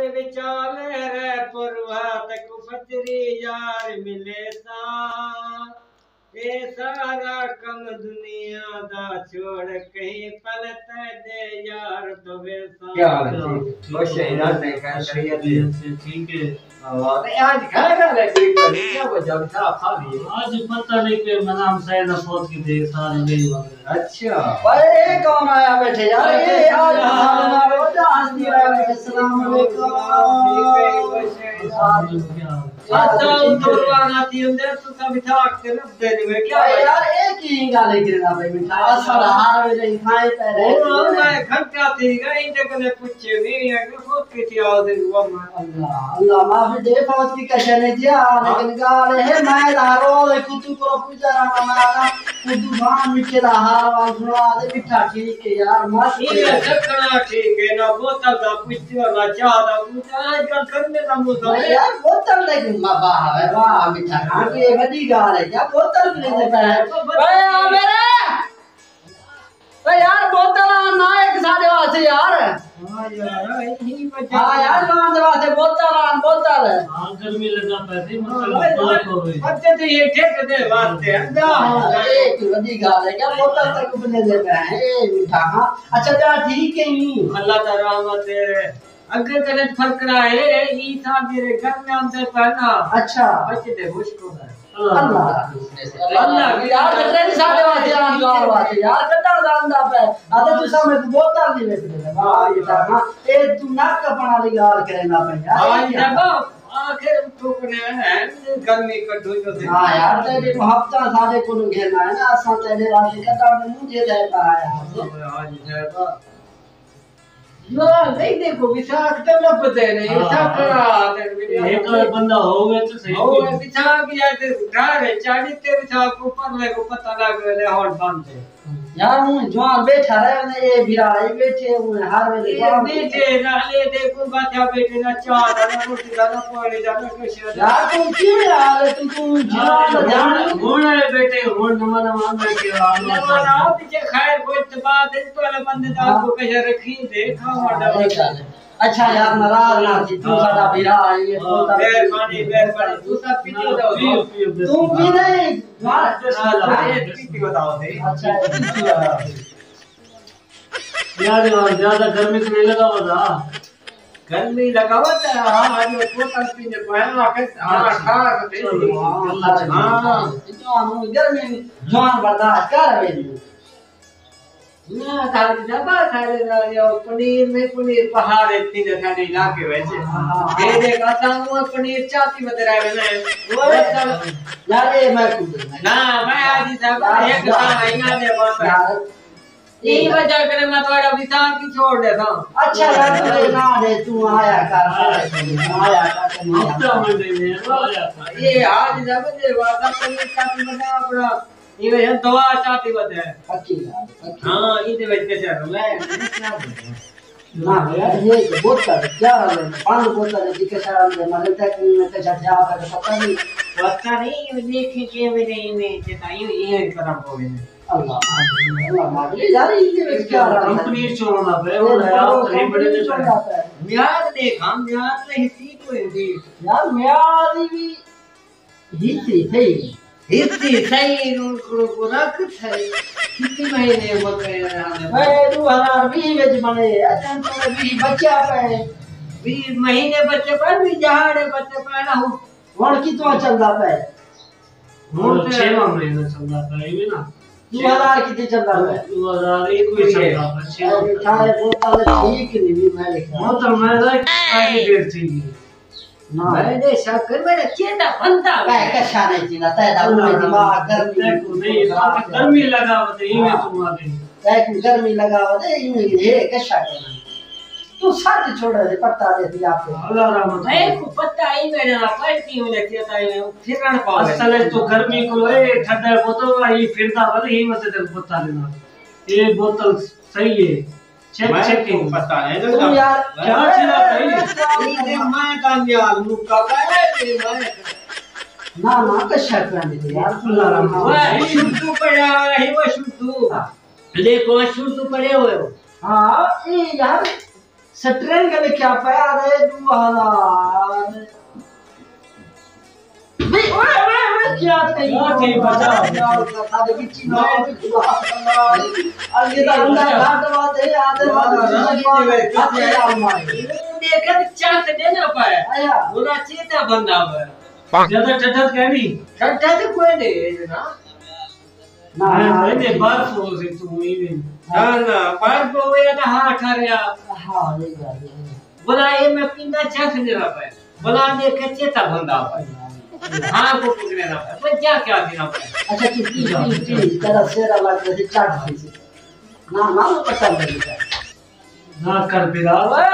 रास्ते विचाले रे पुरवत को फजरी यार मिले सा ये सारा कम दुनिया दा छोड़ कहीं पलट दे यार तो वैसा। क्या हाल है? खुश है यार, नहीं कह रही ठीक है। आज खाएगा ना कोई पर क्या वजह था खा लिए? आज पता नहीं कि मनाम शायद फौत की देर सारी गई वाले। अच्छा भाई ये कौन आया बैठे यार? ये आज साले ना रोजा हंसी आया बैठे। अस्सलाम वालेकुम। अच्छा उतरवाना थी अंदर तो कभी था के रख देने में क्या यार? एक ही गाले गिरना भाई मिठा असर हार में नहीं खाए पहले और मैं घंटा थी गई इनके ने पूछे नहीं है कि फौत की थी आज वो अल्लाह अल्लाह माफी दे फौत की कहने दिया लेकिन गाले है मैं दारो ले कुतु को पूजा रामा कुतु भान मिठे दा हार वाल सुना दे मिठा ठीक है यार मस्त ये सखना ठीक है ना बोतल दा पूछो ना चाह दा पूछा आजकल करने का मुद्दा यार बोतल लेकिन वाह वाह मिठा खा के बड़ी गाल है क्या? बोतल भी नहीं देता है भाई आ मेरे यार बोतल ना एक साढ़े वास्ते यार। हां यार यही मजा। हां यार कौन दे वास्ते बोतल हां गर्मी लगा पैसे मतलब बात हो गई अच्छा तो ये ठेक दे वास्ते अंदा एक बड़ी गाल है क्या? बोतल तक भी नहीं देता है ए मिठा। हां अच्छा तो ठीक है ही अल्लाह ताला रहमत है अगर कने फर्क रहा है ई था मेरे घर में आंदे पहना। अच्छा बच्चे दे मुश्किल है अल्लाह यार कटरे साढ़े वास्ते आंदार वास्ते यार कटा दांदा पे आते तू सामने बोतल नहीं बेच दे। वाह ये था ए तू नाक का बना ली गाल करेना पे यार। हां जब आखिर ठोकने है गर्मी का ढोई तो। हां यार तेरे हफ्ता साढ़े को घेरना है ना असा तेरे वास्ते कटा मुझे देता है यार। आज है बा ना नहीं देखो विशाख तो न पते नहीं सब करा एक बंदा हो गए तो सही हो विशाख किया तो घर है चाड़ी ते विशाख ऊपर ले को पता लग ले और बंद है यार हूं जवान बैठा रहे ने ये बिराई बैठे हुए हर वे बैठे ना ले देखो बाजा बैठे ना चार ना रोटी ना पानी जाना कुछ यार तुम क्यों यार तू जवान घोड़े बैठे घोड़ नमन मान के ना पीछे खैर कोई बात है तो वाले बंदे दा को कैसे रखी देखा अच्छा यार नाराज ना थी तू सादा बिरा ये मेहरबानी तू सब पीती बताओ तुम भी नहीं पीती बताओ दे। अच्छा पीती बताओ यार ज्यादा गर्मी तो नहीं लगा होता? गर्मी लगावा था हां आज बोतल पीने को है ना हां खा के हां जो गर्मी जान बर्दाश्त कर वे ना थाली डब्बा खाले ना यो पनीर में पनीर पहाड़ इतनी न थाली लाके वैसे ये देख आता हूं पनीर चाती में तेरा है वो सब यार ये मैं ना मैं आज सब एक साल आईना दे बात यही वजह करे मैं थोड़ा विशाल की छोड़ देता हूं। अच्छा यार तू ना दे तू आया कर हफ्ता में दे ये आज जब दे वादा पनीर चाती में अपना ये है दवा चाहती बात है अच्छी बात। हां इधर बैठ के चल मैं ना यार ये बोतल क्या है पांच बोतल है दिखे सारा में मरे तक में कैसा क्या पता नहीं देखे के मेरे में चाहिए ये करम हो गए अल्लाह मार यार ये क्या कंपनी छोड़ना पे और यार बड़े ने यार देख हम यार नहीं सीख हुए थे यार यार भी हिस्से थे इतनी सही को रख थे कितने महीने हो गए भाई 2020 में बने अचानक तो भी बच्चा पे 20 महीने बच्चे पर भी जहाड़े बच्चे पे ना हो और की तो चल रहा है और 6 महीने चल रहा है ये ना 2000 कितने चल रहा है 2021 चल रहा है 6 सारे बोतल ठीक नहीं मैं लिखा तो मैं आगे डेट थी मैंने शक्कर में केटा बनता है कैसा नहीं जीना तेरा दिमाग गर्मी लगावत है में तुम आ गई देख गर्मी लगावत है में ये कैसा करना तू साथ छोड़ दे पत्ता दे दिया आपको अल्लाह रहमत है को पत्ता ही मेरे ना पड़ती हूं लेके आता है फिरन पावे असल तो गर्मी को ए ठंडा बोतल आई फिरता भले ही मत दे पत्ता लेना ये बोतल सही है चेक पता है तुम यार क्या चला सही ये मैं कामयाब मुक्का पे मैं ना ना कैसा करने यार अल्लाह रहमत वो शुद्ध पड़ा रही वो शुद्ध देखो शुद्ध पड़े हुए हो हां ये यार स्ट्रिंग लिखा पे आरे 2000 वे ओए क्या नहीं बचा खादे की चीज और ये अंदर घाट बात है आधे देखत चाट देना पाए आया बोला चेता बंदा है ज्यादा ठठत कहनी ठठत कोई नहीं ना ना मैंने बात हो से तू ये ना ना बात को ये ना हां ठहरिया हां ये बात है बोला ये मैं पिंडा चाट दे रहा है बोला देख चेता बंदा है हां को पकड़े ना पर क्या देना पाए अच्छा की तेरा शेरा लग रही चाट दे ना ना पता नहीं ना कर बिला ओए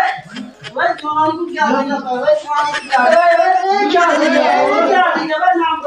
जवान क्या ओए जवान को क्या देना ओए जवान को क्या देना नाम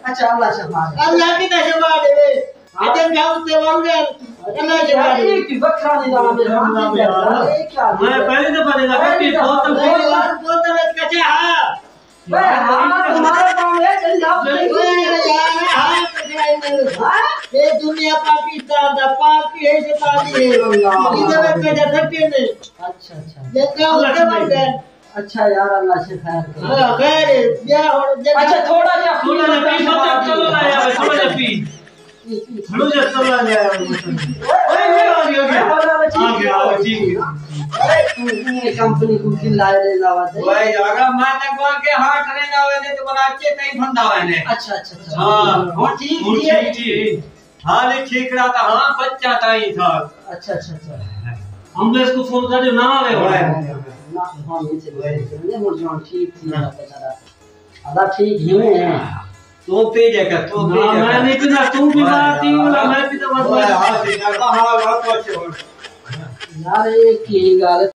अच्छा अल्लाह शफाअत अल्लाह की शफाअत है अजन गांव से बोल गए अल्लाह शफाअत एक बकरा नहीं दाना मेरा क्या मैं पहले तो पढ़ेगा कट्टी बोतल बोतल कच्चा हां तुम्हारा काम है जल्दी आओ ये दुनिया पाकिस्तान दा पाकि है शैतानी है इधर के सकते नहीं अच्छा अच्छा देखा उसके बाद अच्छा यार अल्लाह से खैर करे हां खैर या और अच्छा थोड़ा जा पी मत चलो ना यार थोड़ा जा पी थोड़ा जा चला जाए ओए आ गया ठीक है अरे कंपनी को खिलाए ले जावा दे भाई अगर मैं तक के हाथ रे जावे ने तो बना अच्छे नहीं फंदा है अच्छा अच्छा अच्छा हां ठीक ठीक हाल ठीक रहा था हां बच्चा था ही था अच्छा अच्छा अच्छा हमने इसको फोन कर जो ना आवे हो ना हां ये चले मुझे ठीक थी बेचारा अदा ठीक ही है तो पे जाकर तो पे जाकर मैं नहीं पीना तू भी बात ही बोला मैं भी तो बात हां ठीक है हां बात अच्छे हो यार ये की गाल